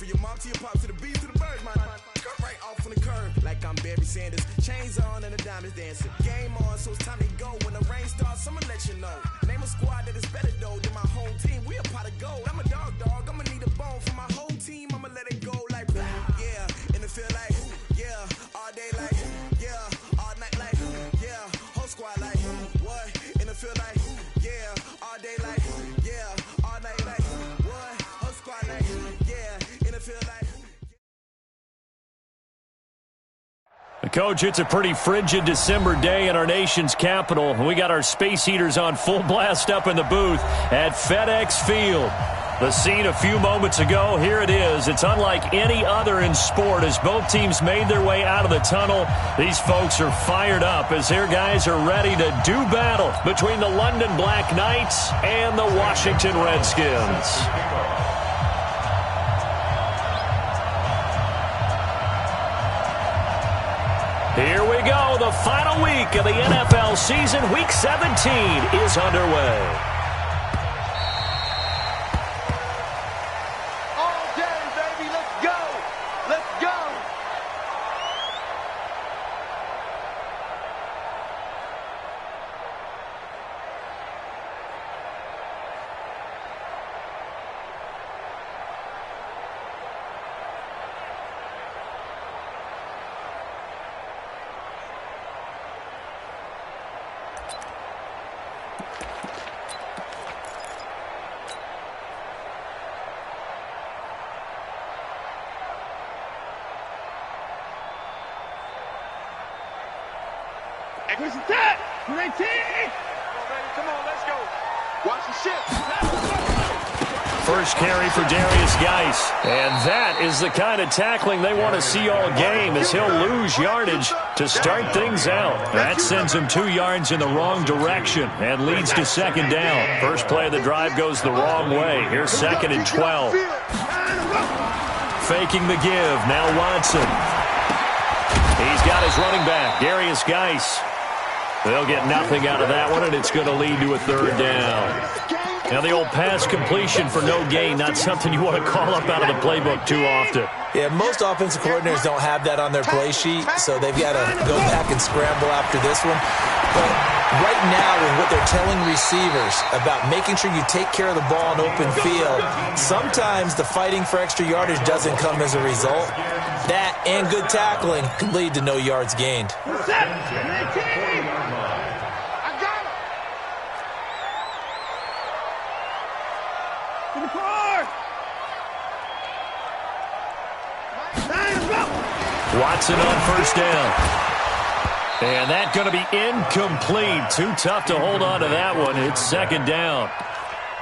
From your mom to your pop to the beat to the bird, man. Cut right off on the curb like I'm Barry Sanders. Chains on and the diamonds dancing. Game on, so it's time to go. When the rain starts, I'ma let you know. Name a squad that is better though than my home team. We a pot of gold. I'm a dog. I'ma need a bone for my whole team. I'ma let it go like yeah. In the field like yeah. All day like yeah. All night like yeah. Whole squad like what? In the field like yeah. All day like yeah. All night like what? Whole squad like yeah. In the field like. Coach, it's a pretty frigid December day in our nation's capital. We got our space heaters on full blast up in the booth at FedEx Field. The scene a few moments ago, here it is. It's unlike any other in sport as both teams made their way out of the tunnel. These folks are fired up as their guys are ready to do battle between the London Black Knights and the Washington Redskins. Here we go. The final week of the NFL season. Week 17 is underway. All day, baby. Let's go. Let's go. Where's the tap? 19! Come on, let's go. Watch the ship. First carry for Darius Geis. And that is the kind of tackling they want to see all game as he'll lose yardage to start things out. That sends him 2 yards in the wrong direction and leads to second down. First play of the drive goes the wrong way. Here's 2nd and 12. Faking the give. Now Watson. He's got his running back, Darius Geis. They'll get nothing out of that one, and it's going to lead to a 3rd down. Now, the old pass completion for no gain, not something you want to call up out of the playbook too often. Yeah, most offensive coordinators don't have that on their play sheet, so they've got to go back and scramble after this one. But right now, with what they're telling receivers about making sure you take care of the ball in open field, sometimes the fighting for extra yardage doesn't come as a result. That and good tackling can lead to no yards gained. Watson on first down. And that's going to be incomplete. Too tough to hold on to that one. It's 2nd down.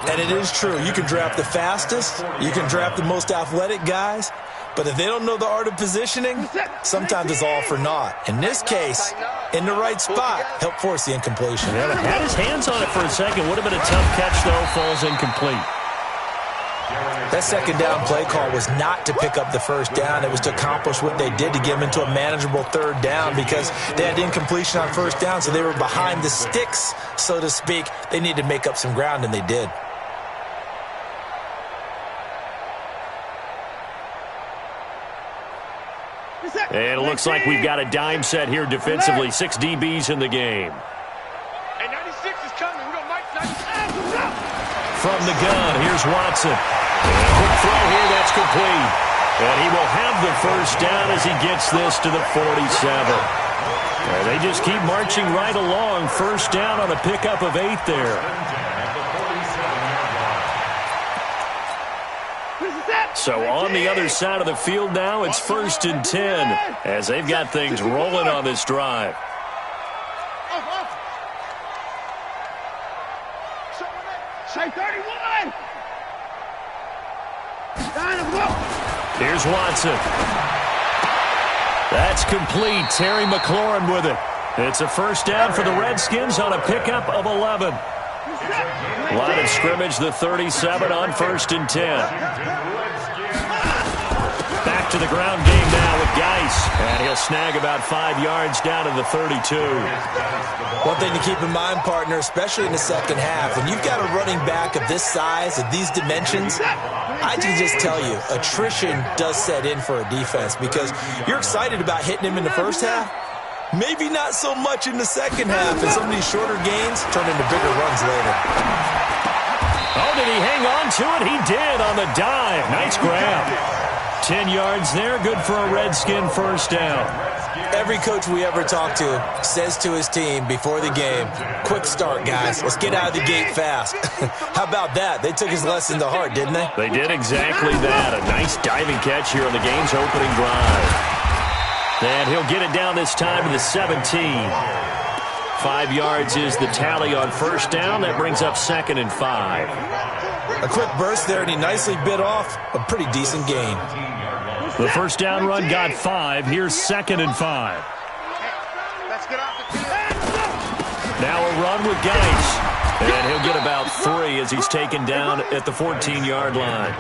And it is true. You can draft the fastest. You can draft the most athletic guys. But if they don't know the art of positioning, sometimes it's all for naught. In this case, in the right spot, help force the incompletion. Yeah, but had his hands on it for a second. Would have been a tough catch, though. Falls incomplete. That 2nd down play call was not to pick up the first down. It was to accomplish what they did to get them into a manageable 3rd down because they had incompletion on first down, so they were behind the sticks, so to speak. They needed to make up some ground, and they did. And it looks like we've got a dime set here defensively. 6 DBs in the game. Hey, 96 is coming. We got Mike 96. From the gun, here's Watson. Quick throw here, that's complete. And he will have the first down as he gets this to the 47. And they just keep marching right along. First down on a pickup of 8 there. So on the other side of the field now, it's 1st and 10 as they've got things rolling on this drive. Say 31! Here's Watson. That's complete. Terry McLaurin with it. It's a first down for the Redskins on a pickup of 11. Line of scrimmage, the 37 on 1st and 10. Back to the ground game now with Geis, and he'll snag about 5 yards down to the 32. One thing to keep in mind, partner, especially in the second half, when you've got a running back of this size, of these dimensions, I can just tell you, attrition does set in for a defense because you're excited about hitting him in the first half. Maybe not so much in the second half, and some of these shorter gains turn into bigger runs later. Oh, did he hang on to it? He did on the dive. Nice grab. 10 yards there, good for a Redskin first down. Every coach we ever talk to says to his team before the game, quick start, guys. Let's get out of the gate fast. How about that? They took his lesson to heart, didn't they? They did exactly that. A nice diving catch here on the game's opening drive. And he'll get it down this time to the 17. 5 yards is the tally on first down. That brings up 2nd and 5. A quick burst there, and he nicely bit off a pretty decent gain. The first down run got 5. Here's 2nd and 5. Now a run with Geis. And he'll get about 3 as he's taken down at the 14-yard line.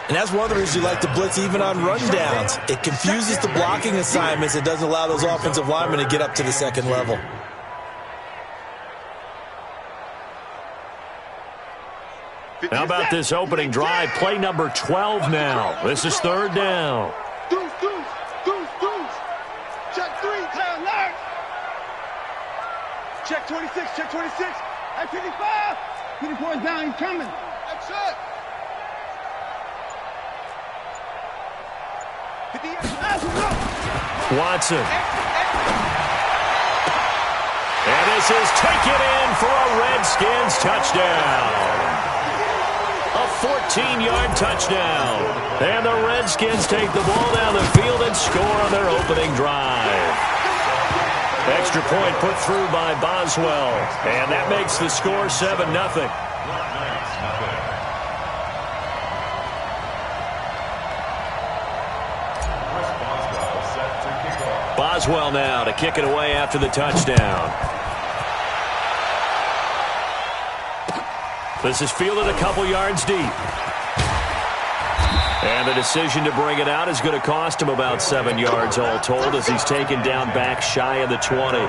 And that's one of the reasons you like to blitz even on rundowns. It confuses the blocking assignments. It doesn't allow those offensive linemen to get up to the second level. How about this opening drive? Play number 12 now. This is 3rd down. Deuce. Check 3, clear alert. Check 26, check 26. At 55. 54 is down, he's coming. That's it. Watson. And this is taken in for a Redskins touchdown. A 14-yard touchdown. And the Redskins take the ball down the field and score on their opening drive. Extra point put through by Boswell. And that makes the score 7-0. Boswell now to kick it away after the touchdown. This is fielded a couple yards deep. And the decision to bring it out is going to cost him about 7 yards all told as he's taken down back shy of the 20.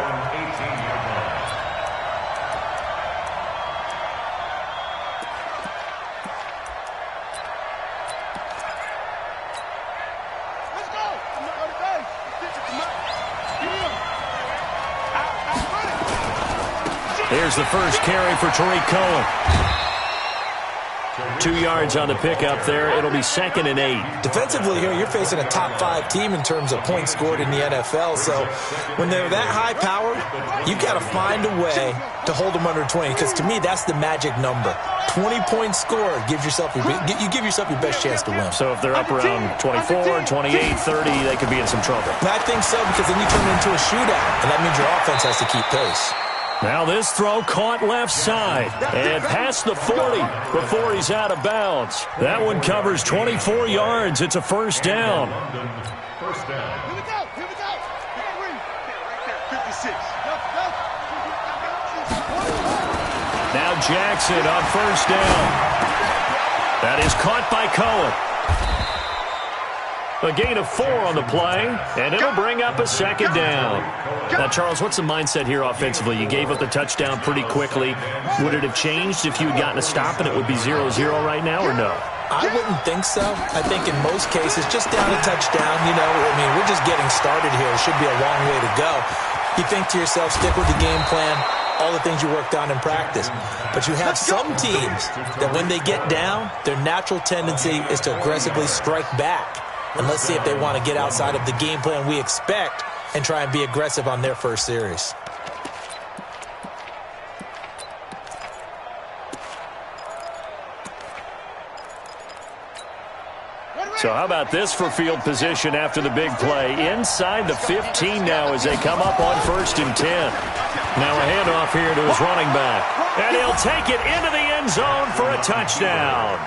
Here's the first carry for Tariq Cohen. 2 yards on the pickup there. It'll be 2nd and 8. Defensively here, you're facing a top 5 team in terms of points scored in the NFL. So when they're that high powered, you've got to find a way to hold them under 20. Because to me, that's the magic number. 20 points scored gives yourself you give yourself your best chance to win. So if they're up around 24, 28, 30, they could be in some trouble. And I think so, because then you turn it into a shootout, and that means your offense has to keep pace. Now this throw caught left side and past the 40 before he's out of bounds. That one covers 24 yards. It's a first down. First down. Here we go. 56. Now Jackson on first down. That is caught by Cohen. A gain of 4 on the play, and it'll bring up a 2nd down. Now, Charles, what's the mindset here offensively? You gave up the touchdown pretty quickly. Would it have changed if you had gotten a stop and it would be 0-0 right now, or no? I wouldn't think so. I think in most cases, just down a touchdown, I mean, we're just getting started here. It should be a long way to go. You think to yourself, stick with the game plan, all the things you worked on in practice. But you have some teams that when they get down, their natural tendency is to aggressively strike back. And let's see if they want to get outside of the game plan we expect and try and be aggressive on their first series. So how about this for field position after the big play? Inside the 15 now as they come up on 1st and 10. Now a handoff here to his running back. And he'll take it into the end zone for a touchdown.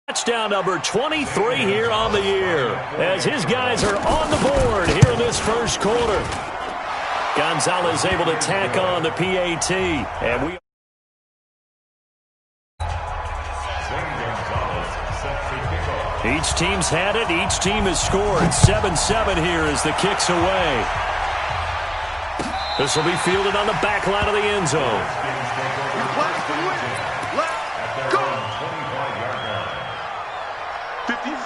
Touchdown number 23 here on the year as his guys are on the board here in this first quarter. Gonzalez able to tack on the PAT, and we Each team's had it. Each team has scored. 7-7 here as the kick's away. This will be fielded on the back line of the end zone.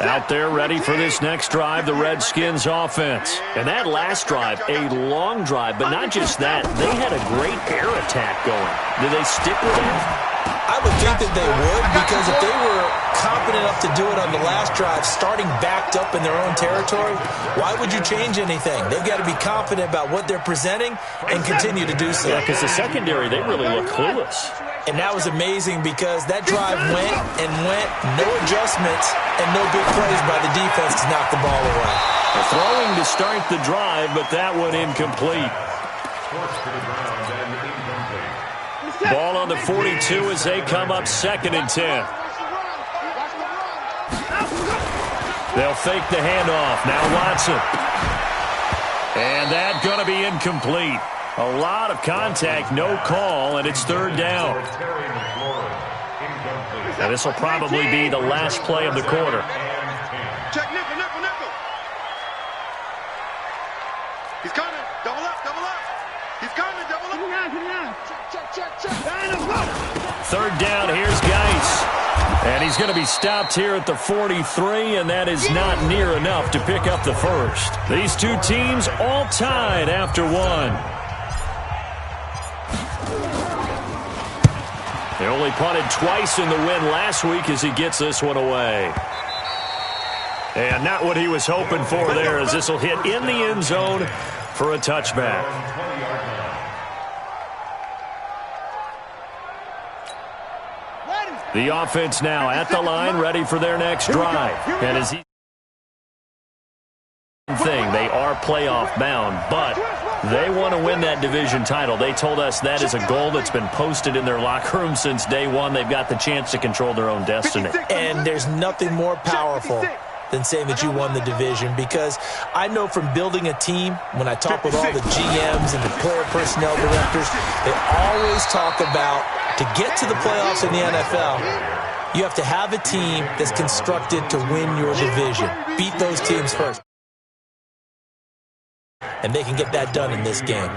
Out there ready for this next drive, the Redskins offense. And that last drive, a long drive, but not just that. They had a great air attack going. Did they stick with it? I would think that they would, because if they were confident enough to do it on the last drive, starting backed up in their own territory, why would you change anything? They've got to be confident about what they're presenting and continue to do so. Yeah, because the secondary, they really look clueless. And that was amazing because that drive went and went, no adjustments, and no big plays by the defense to knock the ball away. Throwing to start the drive, but that one incomplete. Ball on the 42 as they come up 2nd and 10. They'll fake the handoff. Now Watson. And that's going to be incomplete. A lot of contact, no call, and it's 3rd down. Now this will probably be the last play of the quarter. Check nickel, nickel, nickel. He's coming. Double up, double up. He's coming, double up. Check. 3rd down, here's Geis. And he's going to be stopped here at the 43, and that is not near enough to pick up the first. These two teams all tied after one. They only punted twice in the win last week as he gets this one away. And not what he was hoping for there, as this will hit in the end zone for a touchback. The offense now at the line, ready for their next drive. And as he they are playoff bound, but they want to win that division title. They told us that is a goal that's been posted in their locker room since day one. They've got the chance to control their own destiny. And there's nothing more powerful than saying that you won the division, because I know from building a team, when I talk with all the GMs and the player personnel directors, they always talk about, to get to the playoffs in the NFL, you have to have a team that's constructed to win your division. Beat those teams first. And they can get that done in this game.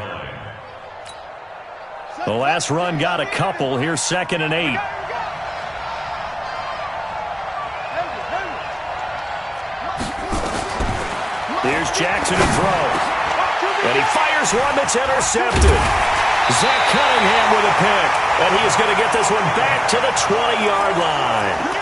The last run got a couple. Here's 2nd and 8. Here's Jackson to throw. And he fires one that's intercepted. Zach Cunningham with a pick. And he is going to get this one back to the 20-yard line.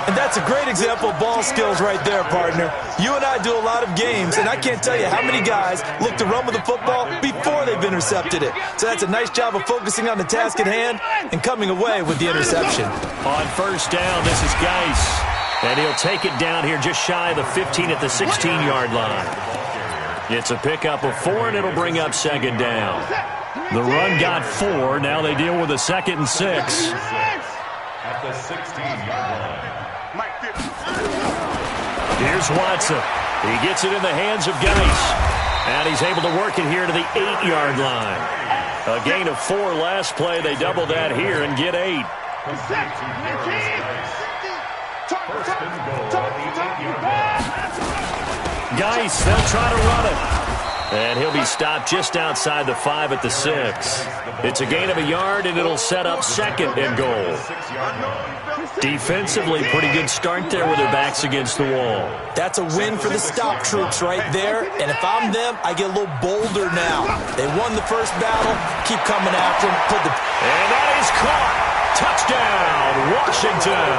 And that's a great example of ball skills right there, partner. You and I do a lot of games, and I can't tell you how many guys look to run with the football before they've intercepted it. So that's a nice job of focusing on the task at hand and coming away with the interception. On 1st down, this is Geis. And he'll take it down here just shy of the 15 at the 16-yard line. It's a pickup of 4, and it'll bring up 2nd down. The run got 4. Now they deal with a 2nd and 6. At the 16-yard line. Here's Watson. He gets it in the hands of Geis. And he's able to work it here to the 8-yard line. A gain of 4 last play. They double that here and get 8. Geis, they'll try to run it. And he'll be stopped just outside the 5 at the 6. It's a gain of a yard, and it'll set up 2nd and goal. Defensively, pretty good start there with their backs against the wall. That's a win for the stop troops right there. And if I'm them, I get a little bolder now. They won the first battle. Keep coming after them. And that is caught. Touchdown, Washington.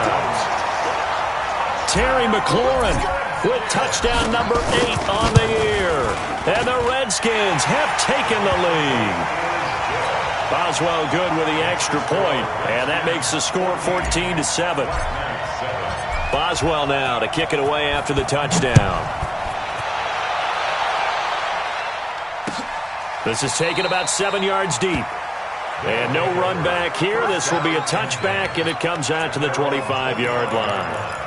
Terry McLaurin with touchdown number 8 on the year. And the Redskins have taken the lead. Boswell good with the extra point, and that makes the score 14-7. Boswell now to kick it away after the touchdown. This is taken about 7 yards deep. And no run back here. This will be a touchback, and it comes out to the 25-yard line.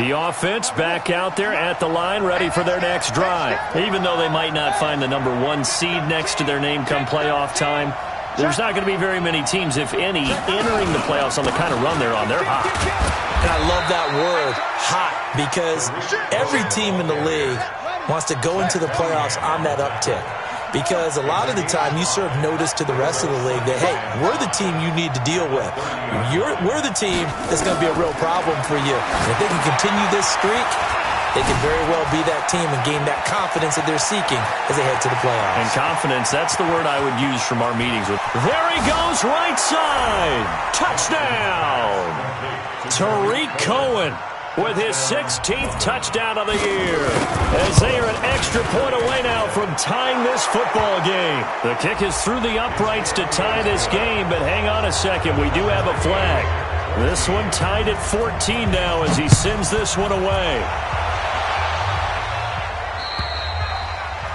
The offense back out there at the line, ready for their next drive. Even though they might not find the number 1 seed next to their name come playoff time, there's not going to be very many teams, if any, entering the playoffs on the kind of run they're on. They're hot. And I love that word, hot, because every team in the league wants to go into the playoffs on that uptick. Because a lot of the time you serve notice to the rest of the league that, hey, we're the team you need to deal with. We're the team that's going to be a real problem for you. And if they can continue this streak, they can very well be that team and gain that confidence that they're seeking as they head to the playoffs. And confidence, that's the word I would use from our meetings. There he goes, right side. Touchdown. Tariq Cohen with his 16th touchdown of the year, as they are an extra point away now from tying this football game. The kick is through the uprights to tie this game, but hang on a second, we do have a flag. This one tied at 14 now as he sends this one away.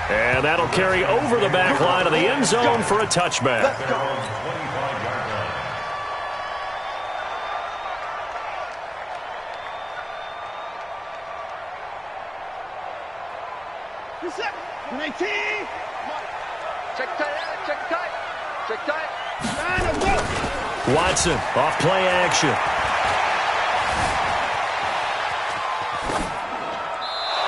And that'll carry over the back line of the end zone for a touchback. Watson off play action.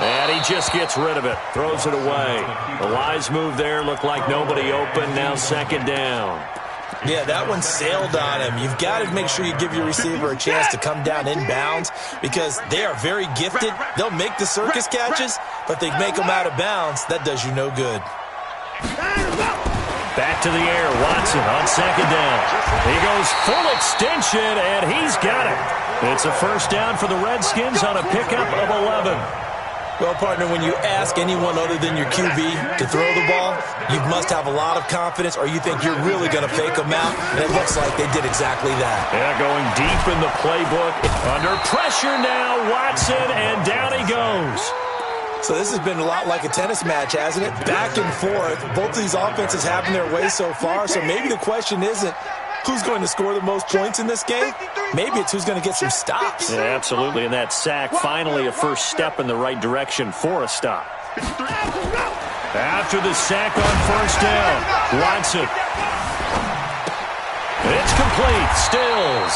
And he just gets rid of it. Throws it away. The wise move there. Looked like nobody open. Now second down. Yeah, that one sailed on him. You've got to make sure you give your receiver a chance to come down inbounds because they are very gifted. They'll make the circus catches, but they make them out of bounds. That does you no good. Back to the air. Watson on second down. He goes full extension, and he's got it. It's a first down for the Redskins on a pickup of 11. Well, partner, when you ask anyone other than your QB to throw the ball, you must have a lot of confidence or you think you're really going to fake them out, and it looks like they did exactly that. Yeah, going deep in the playbook. Under pressure now, Watson, and down he goes. So this has been a lot like a tennis match, hasn't it? Back and forth. Both of these offenses have their way so far, so maybe the question isn't who's going to score the most points in this game. Maybe it's who's going to get some stops. Yeah, absolutely, and that sack, finally a first step in the right direction for a stop. After the sack on first down, Watson. It's complete, Stills.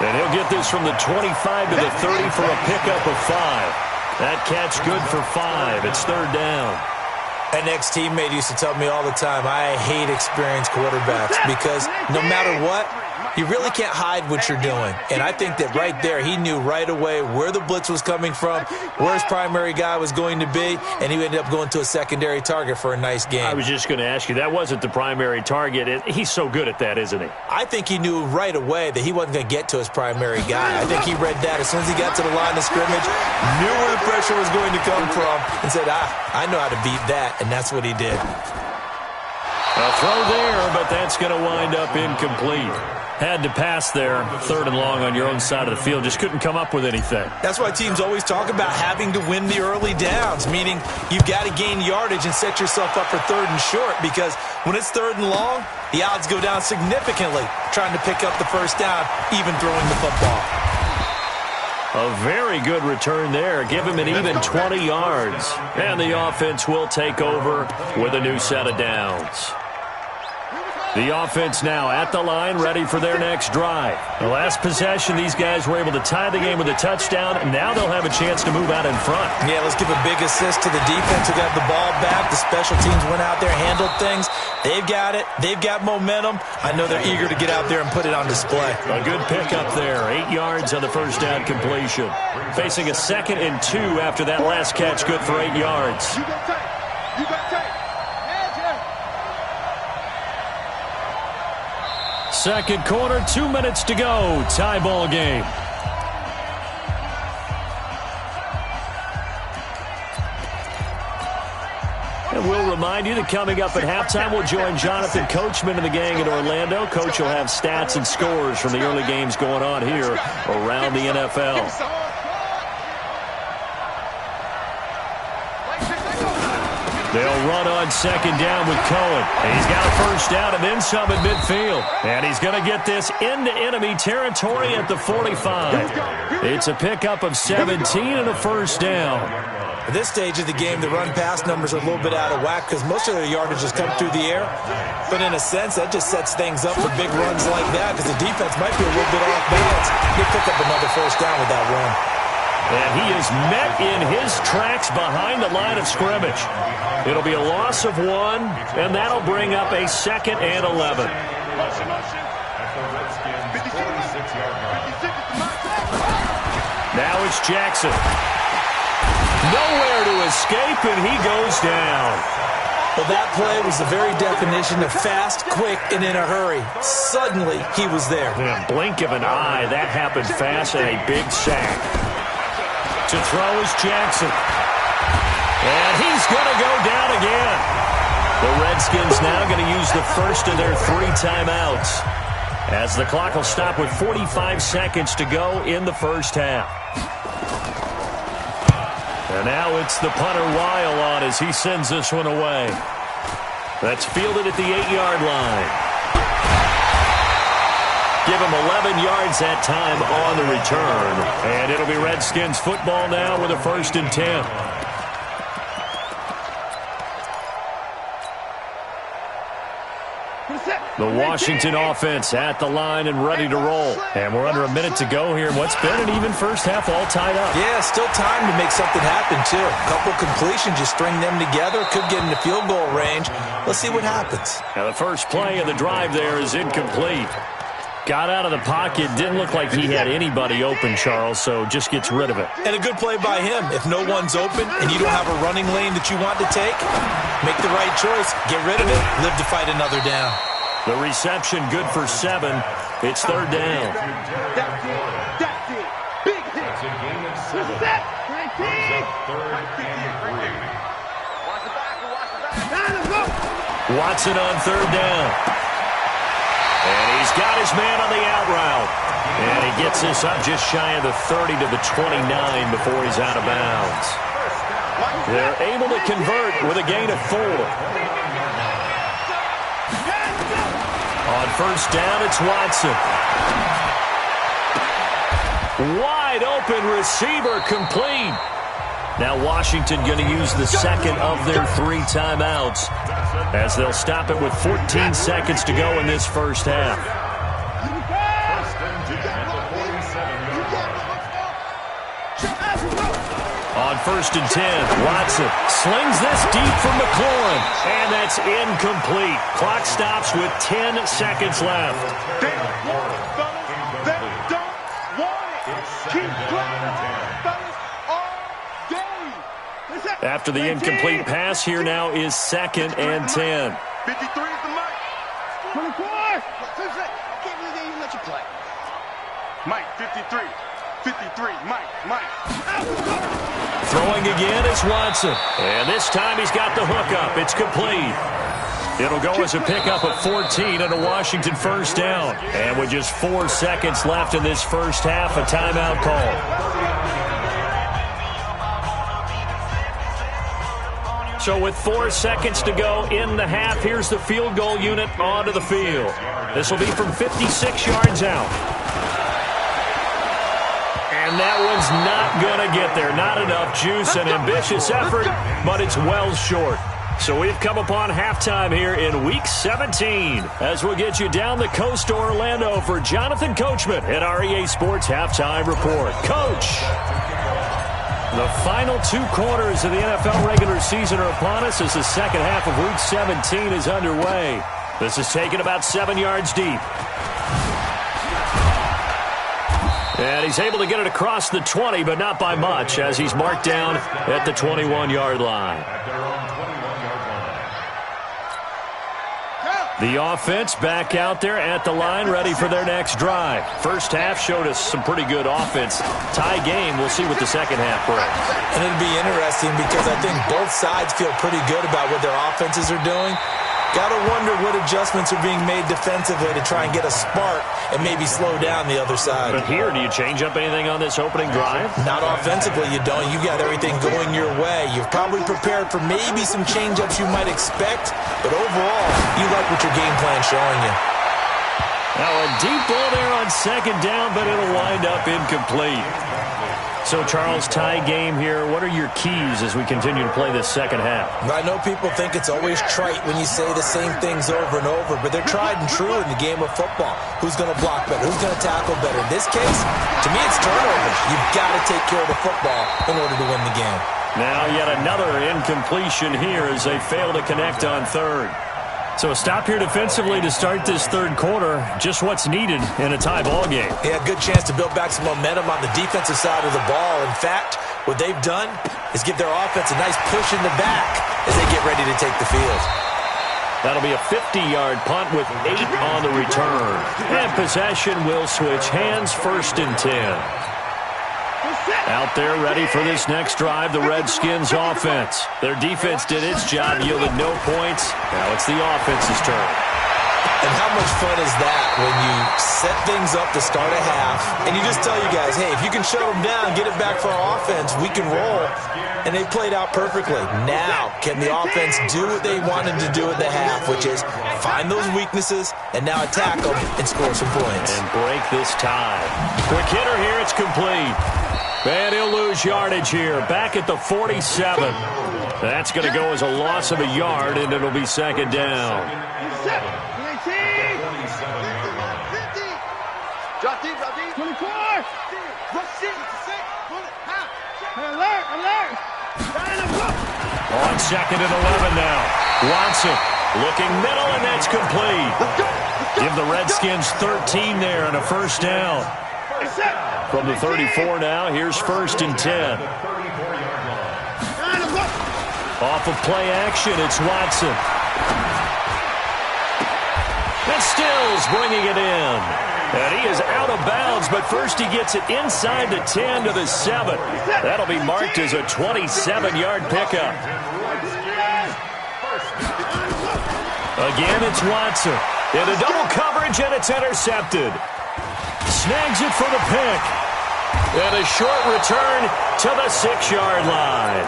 And he'll get this from the 25 to the 30 for a pickup of 5. That catch good for 5. It's third down. An ex-teammate used to tell me all the time, I hate experienced quarterbacks because no matter what, you really can't hide what you're doing. And I think that right there, he knew right away where the blitz was coming from, where his primary guy was going to be, and he ended up going to a secondary target for a nice game. I was just going to ask you, that wasn't the primary target. He's so good at that, isn't he? I think he knew right away that he wasn't going to get to his primary guy. I think he read that as soon as he got to the line of scrimmage, knew where the pressure was going to come from, and said, I know how to beat that, and that's what he did. A throw there, but that's going to wind up incomplete. Had to pass there, third and long on your own side of the field. Just couldn't come up with anything. That's why teams always talk about having to win the early downs, meaning you've got to gain yardage and set yourself up for third and short because when it's third and long, the odds go down significantly trying to pick up the first down, even throwing the football. A very good return there. Give him an even 20 yards. And the offense will take over with a new set of downs. The offense now at the line, ready for their next drive. The last possession, these guys were able to tie the game with a touchdown, and now they'll have a chance to move out in front. Yeah, let's give a big assist to the defense who got the ball back. The special teams went out there, handled things. They've got it. They've got momentum. I know they're eager to get out there and put it on display. A good pickup there. 8 yards on the first down completion. Facing a 2nd and 2 after that last catch, good for 8 yards. Second quarter, 2 minutes to go. Tie ball game. And we'll remind you that coming up at halftime, we'll join Jonathan Coachman and the gang in Orlando. Coach will have stats and scores from the early games going on here around the NFL. They'll run on second down with Cohen. He's got a first down and then some at midfield. And he's going to get this into enemy territory at the 45. It's a pickup of 17 and a first down. At this stage of the game, the run-pass numbers are a little bit out of whack because most of their yardage has come through the air. But in a sense, that just sets things up for big runs like that because the defense might be a little bit off balance. He'll pick up another first down with that run. And he is met in his tracks behind the line of scrimmage. It'll be a loss of 1, and that'll bring up a 2nd and 11. Now it's Jackson. Nowhere to escape, and he goes down. Well, that play was the very definition of fast, quick, and in a hurry. Suddenly, he was there. In a blink of an eye, that happened fast and a big sack. To throw is Jackson. And he's going to go down again. The Redskins now going to use the first of their 3 timeouts, as the clock will stop with 45 seconds to go in the first half. And now it's the punter Weil on as he sends this one away. That's fielded at the 8-yard line. Give him 11 yards that time on the return. And it'll be Redskins football now with a 1st and 10. The Washington offense at the line and ready to roll. And we're under a minute to go here in what's been an even first half, all tied up. Yeah, still time to make something happen, too. A couple completions, you string them together, could get into field goal range. Let's see what happens. Now the first play of the drive there is incomplete. Got out of the pocket, didn't look like he had anybody open, Charles, so just gets rid of it. And a good play by him. If no one's open and you don't have a running lane that you want to take, make the right choice, get rid of it, live to fight another down. The reception good for 7. It's 3rd down. That's it. Big hit. That's a gain of 7. Watson on 3rd down. And he's got his man on the out route. And he gets this up just shy of the 30 to the 29 before he's out of bounds. They're able to convert with a gain of 4. On 1st down, it's Watson. Wide open receiver complete. Now Washington going to use the 2nd of their 3 timeouts as they'll stop it with 14 seconds to go in this first half. On 1st and 10, Watson slings this deep from McLaurin, and that's incomplete. Clock stops with 10 seconds left. They don't want it, fellas. They don't want it. Keep playing, fellas, all day. After the incomplete pass, here now is 2nd and 10. 53 is the mic. 24. I can't believe they even let you play. Mike, 53. 53, Mike. Throwing again is Watson. And this time he's got the hookup. It's complete. It'll go as a pickup of 14 and a Washington first down. And with just 4 seconds left in this first half, a timeout call. So with 4 seconds to go in the half, here's the field goal unit onto the field. This will be from 56 yards out. And that one's not going to get there. Not enough juice, an ambitious effort, but it's well short. So we've come upon halftime here in Week 17 as we'll get you down the coast to Orlando for Jonathan Coachman at our EA Sports Halftime Report. Coach, the final 2 quarters of the NFL regular season are upon us as the second half of Week 17 is underway. This is taken about 7 yards deep. And he's able to get it across the 20, but not by much, as he's marked down at the 21-yard line. The offense back out there at the line, ready for their next drive. First half showed us some pretty good offense. Tie game, we'll see what the second half brings. And it'll be interesting because I think both sides feel pretty good about what their offenses are doing. Got to wonder what adjustments are being made defensively to try and get a spark and maybe slow down the other side. But here, do you change up anything on this opening drive? Not offensively, you don't. You got everything going your way. You've probably prepared for maybe some change-ups you might expect, but overall, you like what your game plan's showing you. Now a deep ball there on second down, but it'll wind up incomplete. So, Charles, tie game here. What are your keys as we continue to play this second half? I know people think it's always trite when you say the same things over and over, but they're tried and true in the game of football. Who's going to block better? Who's going to tackle better? In this case, to me, it's turnovers. You've got to take care of the football in order to win the game. Now yet another incompletion here as they fail to connect on third. So a stop here defensively to start this third quarter. Just what's needed in a tie ball game. Yeah, good chance to build back some momentum on the defensive side of the ball. In fact, what they've done is give their offense a nice push in the back as they get ready to take the field. That'll be a 50-yard punt with 8 on the return. And possession will switch hands, 1st and 10. Out there ready for this next drive, the Redskins offense. Their defense did its job, yielded no points. Now it's the offense's turn. And how much fun is that when you set things up to start a half and you just tell you guys, hey, if you can shut them down, get it back for our offense, we can roll. And they played out perfectly. Now, can the offense do what they wanted to do at the half, which is find those weaknesses and now attack them and score some points. And break this tie. Quick hitter here, it's complete. And he'll lose yardage here, back at the 47. That's going to go as a loss of a yard, and it'll be second down. Drop deep. 24. Alert. On second and 11 now. Watson looking middle, and that's complete. Give the Redskins 13 there and a first down. From the 34 now, here's 1st and 10. Off of play action, it's Watson. And Stills bringing it in. And he is out of bounds, but first he gets it inside the 10 to the 7. That'll be marked as a 27-yard pickup. Again, it's Watson. In a double coverage, and it's intercepted. Snags it for the pick. And a short return to the 6-yard line.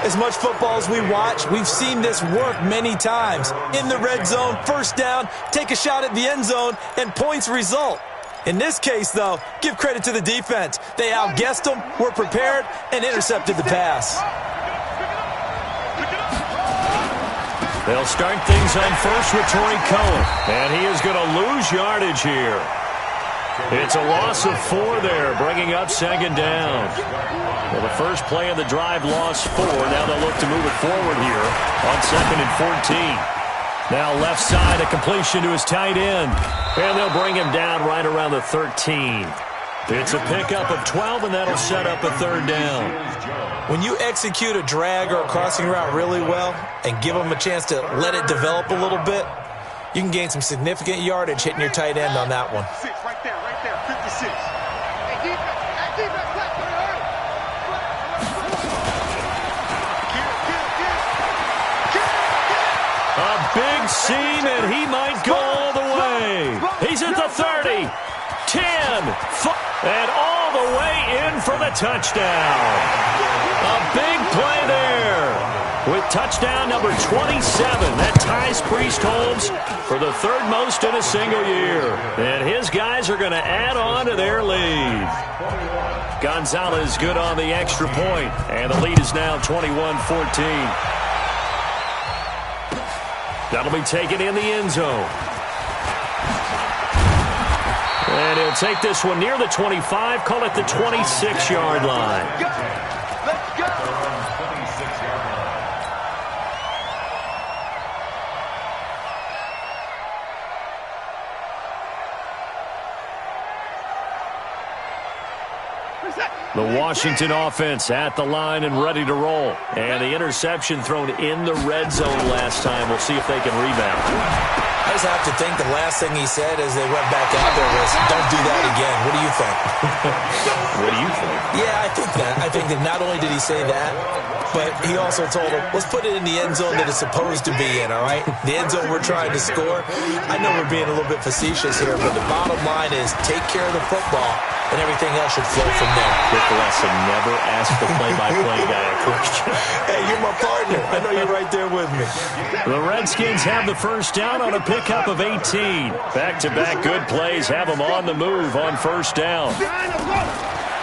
As much football as we watch, we've seen this work many times. In the red zone, first down, take a shot at the end zone, and points result. In this case, though, give credit to the defense. They outguessed them, were prepared, and intercepted the pass. They'll start things on first with Torrey Cohen. And he is going to lose yardage here. It's a loss of 4 there, bringing up second down. Well, the first play of the drive lost 4. Now they'll look to move it forward here on 2nd and 14. Now left side, a completion to his tight end. And they'll bring him down right around the 13. It's a pickup of 12, and that'll set up a third down. When you execute a drag or a crossing route really well and give them a chance to let it develop a little bit, you can gain some significant yardage hitting your tight end on that one. Right there, 56. A big seam, and he might go all the way. He's at the 30, 10, and all the way in for the touchdown. A big play there. With touchdown number 27, that ties Priest Holmes for the 3rd most in a single year. And his guys are going to add on to their lead. Gonzalez good on the extra point, and the lead is now 21-14. That'll be taken in the end zone. And he'll take this one near the 25, call it the 26-yard line. Let's go. The Washington offense at the line and ready to roll. And the interception thrown in the red zone last time. We'll see if they can rebound. I just have to think the last thing he said as they went back out there was, don't do that again. What do you think? What do you think? Yeah, I think that. I think that not only did he say that, but he also told him, let's put it in the end zone that it's supposed to be in, all right? The end zone we're trying to score. I know we're being a little bit facetious here, but the bottom line is take care of the football, and everything else should flow from there. Quick lesson, never ask the play-by-play guy a question. Hey, you're my partner. I know you're right there with me. The Redskins have the first down on a pickup of 18. Back-to-back good plays have them on the move on first down.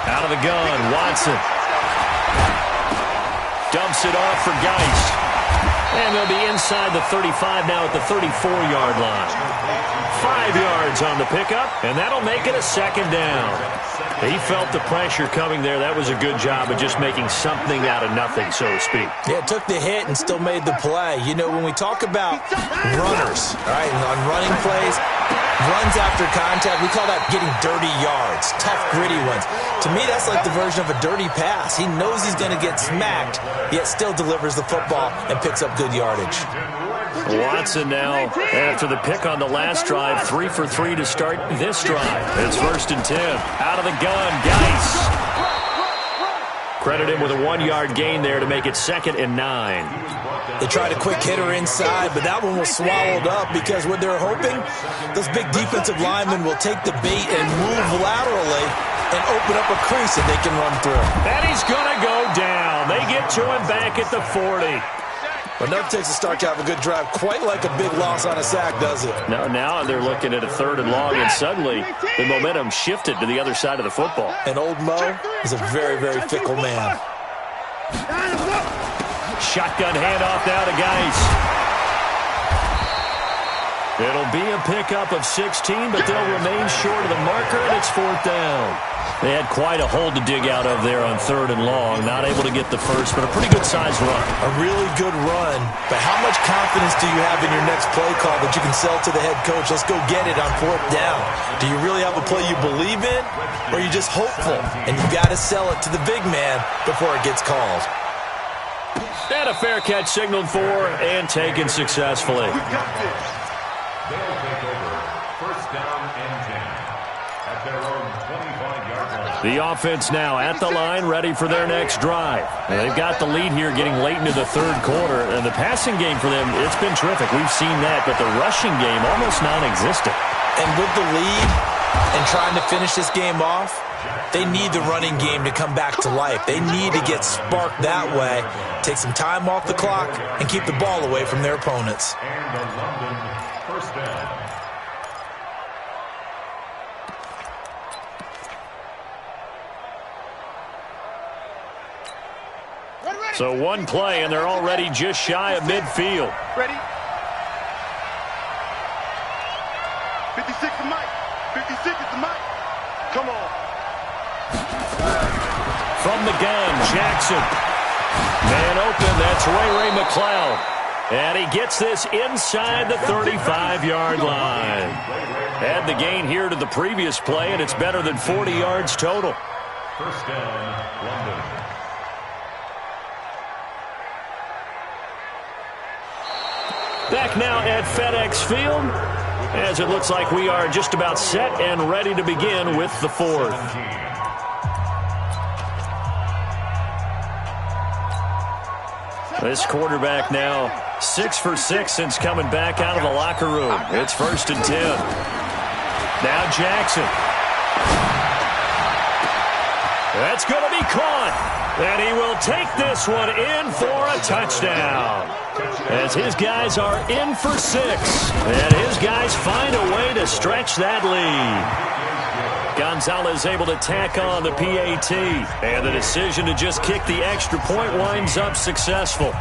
Out of the gun, Watson. Dumps it off for Geist. And they'll be inside the 35 now at the 34-yard line. 5 yards on the pickup, and that'll make it a second down. He felt the pressure coming there. That was a good job of just making something out of nothing, so to speak. Yeah, took the hit and still made the play. You know, when we talk about runners, all right, on running plays, runs after contact, we call that getting dirty yards, tough, gritty ones. To me, that's like the version of a dirty pass. He knows he's going to get smacked, yet still delivers the football and picks up good yardage. Watson now, after the pick on the last drive, 3 for 3 to start this drive. It's 1st and 10. Out of the gun, Geist. Credit him with a 1-yard gain there to make it 2nd and 9. They tried a quick hitter inside, but that one was swallowed up because what they're hoping, those big defensive linemen will take the bait and move laterally and open up a crease that they can run through. And he's going to go down. They get to him back at the 40. But enough takes a start to have a good drive. Quite like a big loss on a sack, does it? No, now they're looking at a 3rd and long, and suddenly the momentum shifted to the other side of the football. And old Mo is a very, very fickle man. Shotgun handoff now to Geist. It'll be a pickup of 16, but they'll remain short of the marker, and it's 4th down. They had quite a hole to dig out of there on 3rd and long. Not able to get the first, but a pretty good-sized run. A really good run. But how much confidence do you have in your next play call that you can sell to the head coach? Let's go get it on 4th down. Do you really have a play you believe in, or are you just hopeful? And you got to sell it to the big man before it gets called. And a fair catch signaled for and taken successfully. They'll take over 1st down and 10 at their own 25-yard line. The offense now at the line, ready for their next drive. And they've got the lead here getting late into the 3rd quarter. And the passing game for them, it's been terrific. We've seen that, but the rushing game almost non-existent. And with the lead and trying to finish this game off, they need the running game to come back to life. They need to get sparked that way, take some time off the clock, and keep the ball away from their opponents. And the London 1st down. So one play, and they're already just shy of midfield. Ready? 56 is Mike. 56 is the Mike. Come on. From the gun, Jackson. Man open, that's Ray McLeod. And he gets this inside the 35-yard line. Add the gain here to the previous play, and it's better than 40 yards total. 1st down, London. Back now at FedEx Field, as it looks like we are just about set and ready to begin with the 4th. This quarterback now 6 for 6 since coming back out of the locker room. It's 1st and 10. Now Jackson. That's going to be caught. And he will take this one in for a touchdown. As his guys are in for 6. And his guys find a way to stretch that lead. Gonzalez able to tack on the PAT. And the decision to just kick the extra point winds up successful.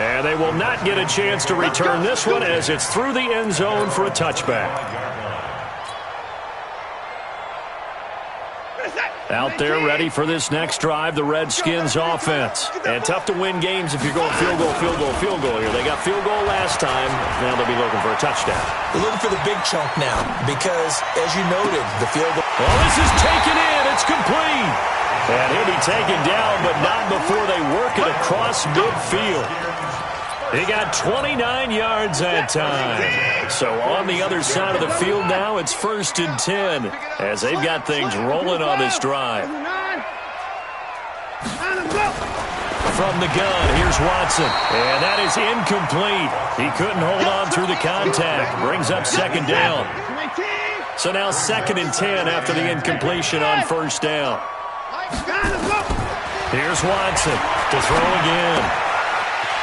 And they will not get a chance to return this one as it's through the end zone for a touchback. Out there ready for this next drive, the Redskins offense. And tough to win games if you're going field goal here. They got field goal last time. Now they'll be looking for a touchdown. They're looking for the big chunk now because, as you noted, the field goal. Well, this is taken in. It's complete. And he'll be taken down, but not before they work it across midfield. He got 29 yards that time. So on the other side of the field now, it's 1st and 10 as they've got things rolling on this drive. From the gun, here's Watson. And that is incomplete. He couldn't hold on through the contact. Brings up 2nd down. So now 2nd and 10 after the incompletion on 1st down. Here's Watson to throw again.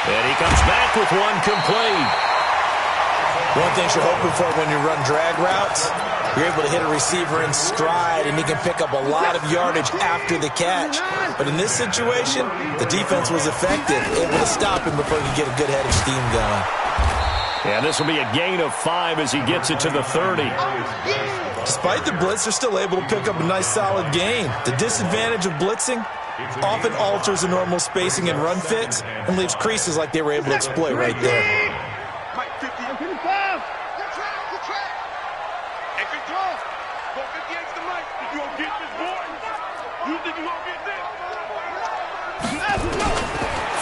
And he comes back with one complete. One thing you're hoping for when you run drag routes, you're able to hit a receiver in stride, and he can pick up a lot of yardage after the catch. But in this situation, the defense was effective, able to stop him before he could get a good head of steam going. And this will be a gain of 5 as he gets it to the 30. Despite the blitz, they're still able to pick up a nice solid gain. The disadvantage of blitzing often alters the normal spacing and run fits and leaves creases like they were able to exploit right there.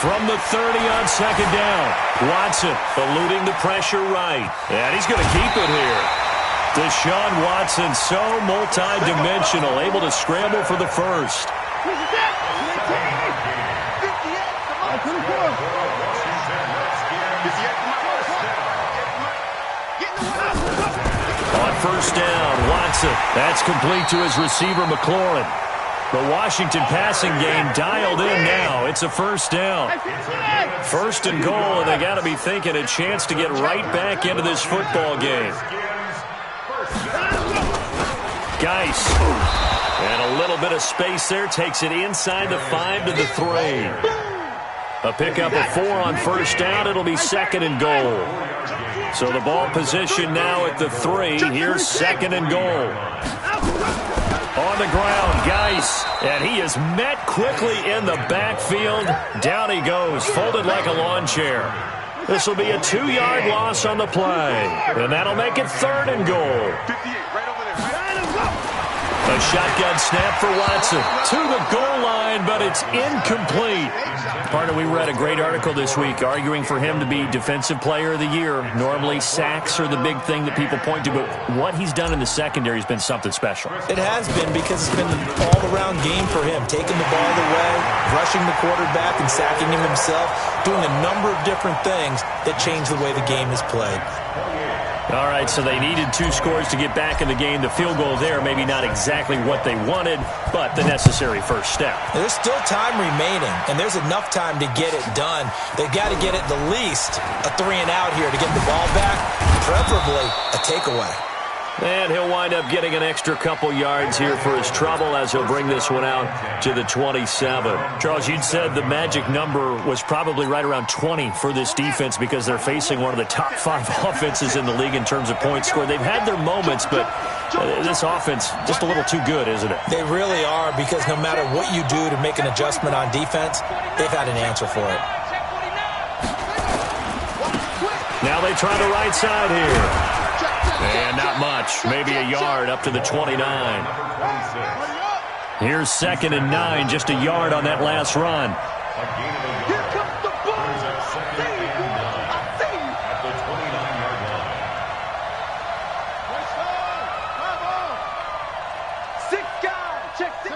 From the 30 on 2nd down, Watson eluding the pressure right. And he's going to keep it here. Deshaun Watson, so multi-dimensional, able to scramble for the first. On 1st down, Watson. That's complete to his receiver, McLaurin. The Washington passing game dialed in now. It's a 1st down. 1st and goal, and they got to be thinking a chance to get right back into this football game. Geis. And a little bit of space there. Takes it inside the 5 to the 3. A pickup of 4 on 1st down. It'll be 2nd and goal. So the ball position now at the 3. Here's 2nd and goal. On the ground, Geis, and he is met quickly in the backfield. Down he goes, folded like a lawn chair. This will be a 2-yard loss on the play, and that'll make it 3rd and goal. A shotgun snap for Watson to the goal line, but it's incomplete. Partner, we read a great article this week arguing for him to be Defensive Player of the Year. Normally, sacks are the big thing that people point to, but what he's done in the secondary has been something special. It has been because it's been an all-around game for him, taking the ball away, rushing the quarterback, and sacking him himself, doing a number of different things that change the way the game is played. All right, so they needed 2 scores to get back in the game. The field goal there, maybe not exactly what they wanted, but the necessary first step. There's still time remaining, and there's enough time to get it done. They've got to get at the least a 3-and-out here to get the ball back, preferably a takeaway. And he'll wind up getting an extra couple yards here for his trouble as he'll bring this one out to the 27. Charles, you'd said the magic number was probably right around 20 for this defense because they're facing one of the top 5 offenses in the league in terms of points scored. They've had their moments, but this offense just a little too good, isn't it? They really are, because no matter what you do to make an adjustment on defense, they've had an answer for it. Now they try the right side here. And not much, maybe a yard up to the 29. Here's 2nd and 9, just a yard on that last run. Here comes the ball. At the 29-yard line. 6 guys. Check 6.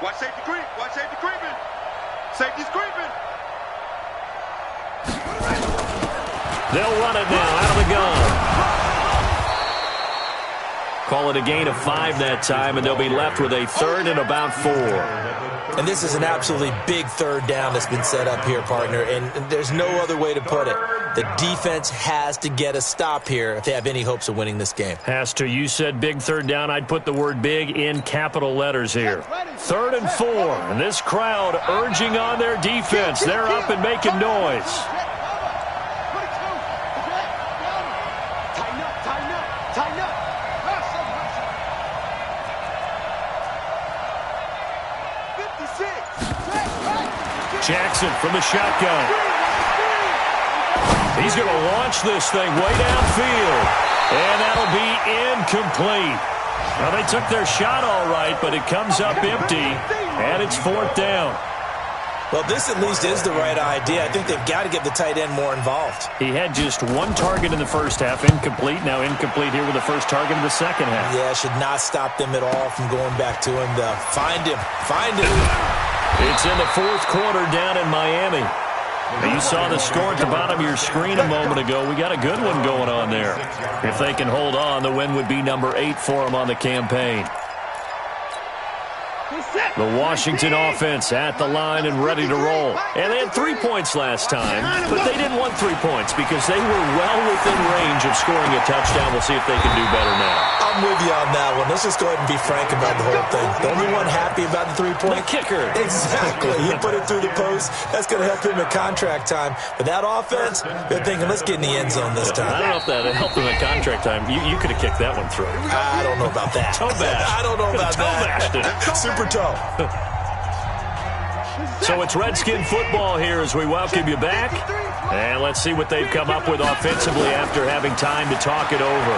Watch safety creep. Watch safety creeping. Safety's creeping. They'll run it now out of the gun. Call it a gain of 5 that time, and they'll be left with a 3rd and about 4. And this is an absolutely big 3rd down that's been set up here, partner, and there's no other way to put it. The defense has to get a stop here if they have any hopes of winning this game. Has to. You said big 3rd down. I'd put the word big in capital letters here. 3rd and 4, and this crowd urging on their defense. They're up and making noise. Jackson from the shotgun. He's going to launch this thing way downfield. And that'll be incomplete. Well, they took their shot all right, but it comes up empty. And it's 4th down. Well, this at least is the right idea. I think they've got to get the tight end more involved. He had just one target in the first half, incomplete. Now incomplete here with the first target in the second half. Yeah, should not stop them at all from going back to him. Find him. Find him. It's in the fourth quarter down in Miami. You saw the score at the bottom of your screen a moment ago. We got a good one going on there. If they can hold on, the win would be number 8 for them on the campaign. The Washington offense at the line and ready to roll. And they had 3 points last time, but they didn't want 3 points because they were well within range of scoring a touchdown. We'll see if they can do better now. I'm with you on that one. Let's just go ahead and be frank about the whole thing. The only one happy about the 3-point? The kicker. Exactly. He put it through the post. That's going to help him at contract time. But that offense, they're thinking, let's get in the end zone this time. I don't know if that helped him at contract time. You could have kicked that one through. I don't know about that. Toe bash. I don't know about that. Super toe. So it's Redskin football here as we welcome you back. And let's see what they've come up with offensively after having time to talk it over.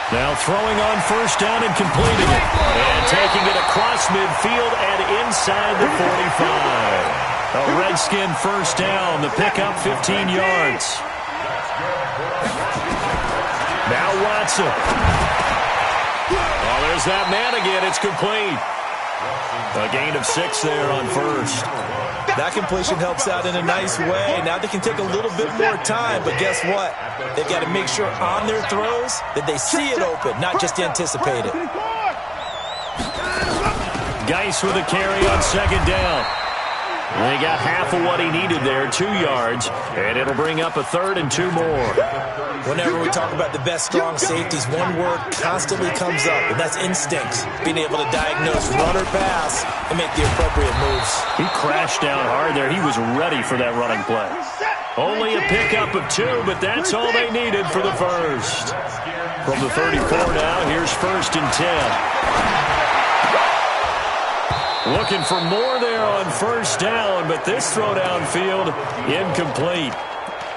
Now throwing on first down and completing it. And taking it across midfield and inside the 45. A Redskin first down. The pickup 15 yards. Now Watson. Oh, there's that man again. It's complete. A gain of 6 there on first. That completion helps out in a nice way. Now they can take a little bit more time, but guess what? They've got to make sure on their throws that they see it open, not just anticipate it. Geis with a carry on second down. And he got half of what he needed there, 2 yards, and it'll bring up a 3rd and 2 more. Whenever we talk about the best strong safeties, one word constantly comes up, and that's instinct. Being able to diagnose run or pass and make the appropriate moves. He crashed down hard there. He was ready for that running play. Only a pickup of 2, but that's all they needed for the first. From the 34 now, here's 1st and 10. Looking for more there on first down, but this throw downfield incomplete.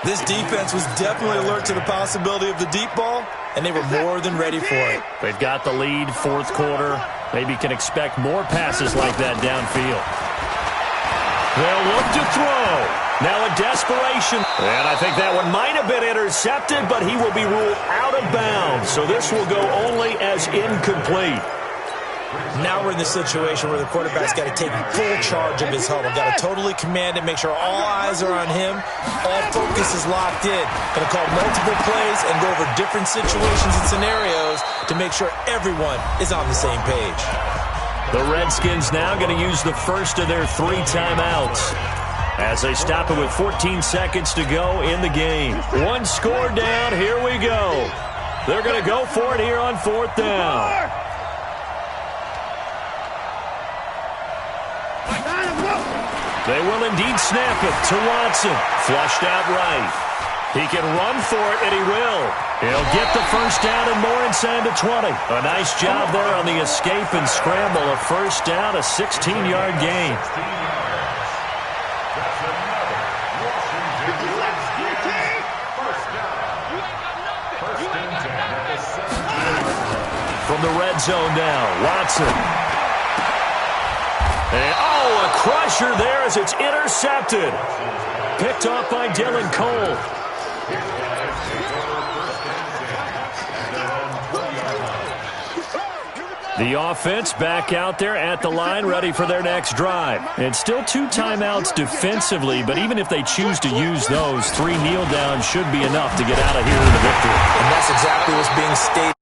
This defense was definitely alert to the possibility of the deep ball, and they were more than ready for it. They've got the lead, fourth quarter. Maybe can expect more passes like that downfield. They'll look to throw. Now a desperation. And I think that one might have been intercepted, but he will be ruled out of bounds. So this will go only as incomplete. Now we're in the situation where the quarterback's got to take full charge of his huddle. Got to totally command it, make sure all eyes are on him. All focus is locked in. Going to call multiple plays and go over different situations and scenarios to make sure everyone is on the same page. The Redskins now going to use the first of their 3 timeouts as they stop it with 14 seconds to go in the game. 1 score down. Here we go. They're going to go for it here on 4th down. They will indeed snap it to Watson. Flushed out right. He can run for it, and he will. He'll get the first down and more inside the 20. A nice job there on the escape and scramble. A first down, a 16-yard gain. From the red zone now, Watson. And, a crusher there as it's intercepted. Picked off by Dylan Cole. The offense back out there at the line, ready for their next drive. And still 2 timeouts defensively, but even if they choose to use those, 3 kneel downs should be enough to get out of here with a victory. And that's exactly what's being stated.